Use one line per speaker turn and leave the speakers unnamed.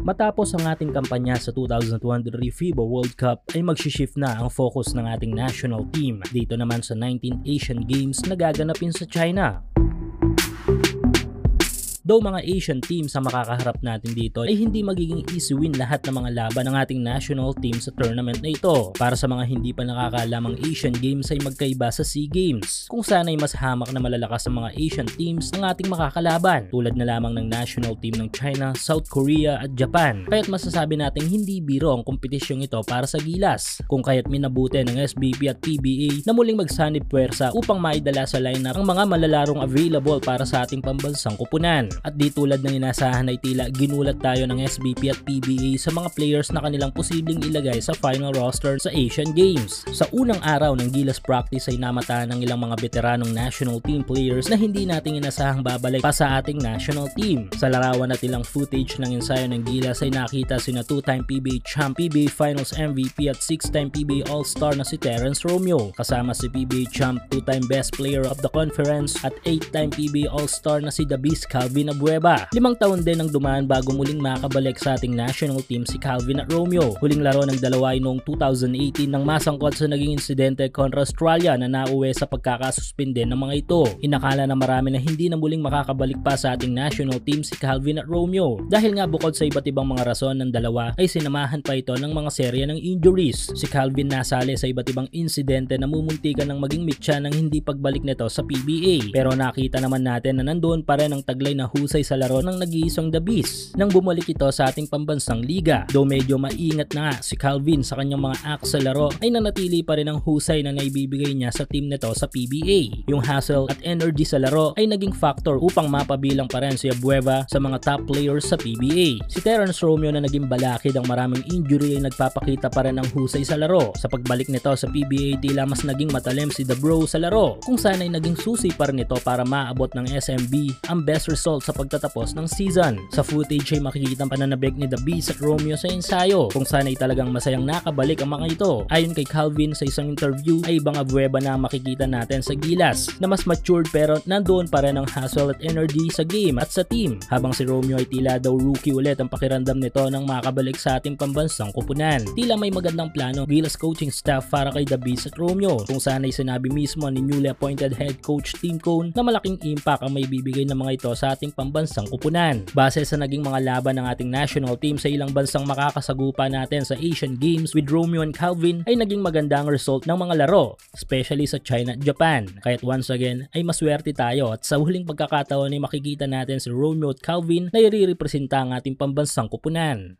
Matapos ang ating kampanya sa 2023 FIBA World Cup ay magsishift na ang focus ng ating national team dito naman sa 19th Asian Games na gaganapin sa China. Though mga Asian teams ang makakaharap natin dito ay hindi magiging easy win lahat ng mga laban ng ating national team sa tournament na ito. Para sa mga hindi pa nakakaalam, ang Asian Games ay magkaiba sa SEA Games, kung saan ay mas hamak na malalakas ang mga Asian teams ang ating makakalaban, tulad na lamang ng national team ng China, South Korea at Japan. Kaya't masasabi natin hindi biro ang kompetisyong ito para sa gilas, kung kaya't minabuti ng SBP at PBA na muling magsanib puwersa upang maidala sa lineup ang mga malalarong available para sa ating pambansang kupunan. At di tulad ng inasahan ay tila ginulat tayo ng SBP at PBA sa mga players na kanilang posibleng ilagay sa final roster sa Asian Games. Sa unang araw ng Gilas practice ay namataan ng ilang mga veteranong national team players na hindi natin inasahang babalik pa sa ating national team. Sa larawan at ilang footage ng ensayo ng Gilas ay nakita sina 2-time PBA champ, PBA Finals MVP at 6-time PBA All-Star na si Terrence Romeo, kasama si PBA champ, 2-time Best Player of the Conference at 8-time PBA All-Star na si The Beast Calvin Abueva. 5 taon din ang dumaan bago muling makabalik sa ating national team si Calvin at Romeo. Huling laro ng dalawa ay noong 2018 nang masangkot sa naging insidente kontra Australia na nauwi sa pagkakasuspinde ng mga ito. Inakala na marami na hindi na muling makakabalik pa sa ating national team si Calvin at Romeo dahil nga bukod sa iba't ibang mga rason ng dalawa ay sinamahan pa ito ng mga serya ng injuries. Si Calvin nasali sa iba't ibang insidente na mumuntikan ng maging mitya ng hindi pagbalik nito sa PBA, pero nakita naman natin na nandoon pa rin ang taglay na husay sa laro ng nag-iisang The Beast nang bumalik ito sa ating pambansang liga. Though medyo maingat na nga si Calvin sa kanyang mga acts sa laro, ay nanatili pa rin ang husay na naibibigay niya sa team nito sa PBA. Yung hustle at energy sa laro ay naging factor upang mapabilang pa rin si Abueva sa mga top players sa PBA. Si Terrence Romeo na naging balakid ang maraming injury ay nagpapakita pa rin ng husay sa laro. Sa pagbalik nito sa PBA, tila mas naging matalim si The Bro sa laro, kung saan ay naging susi pa rin ito para maabot ng SMB ang best result sa pagtatapos ng season. Sa footage ay makikita ang pananabik ni The Beast at Romeo sa ensayo, kung saan ay talagang masayang nakabalik ang mga ito. Ayon kay Calvin sa isang interview ay ibang Abueva na makikita natin sa Gilas na mas matured pero nandoon pa rin ang hustle at energy sa game at sa team, habang si Romeo ay tila daw rookie ulit ang pakiramdam nito nang makabalik sa ating pambansang kupunan. Tila may magandang plano Gilas coaching staff para kay The Beast at Romeo, kung saan ay sinabi mismo ni newly appointed head coach Tim Cone na malaking impact ang may bibigay ng mga ito sa ating pambansang kupunan. Base sa naging mga laban ng ating national team sa ilang bansang makakasagupa natin sa Asian Games with Romeo and Calvin ay naging maganda ang result ng mga laro, especially sa China at Japan. Kaya't once again ay maswerte tayo at sa huling pagkakataon ay makikita natin si Romeo at Calvin na i-representa ang ating pambansang kupunan.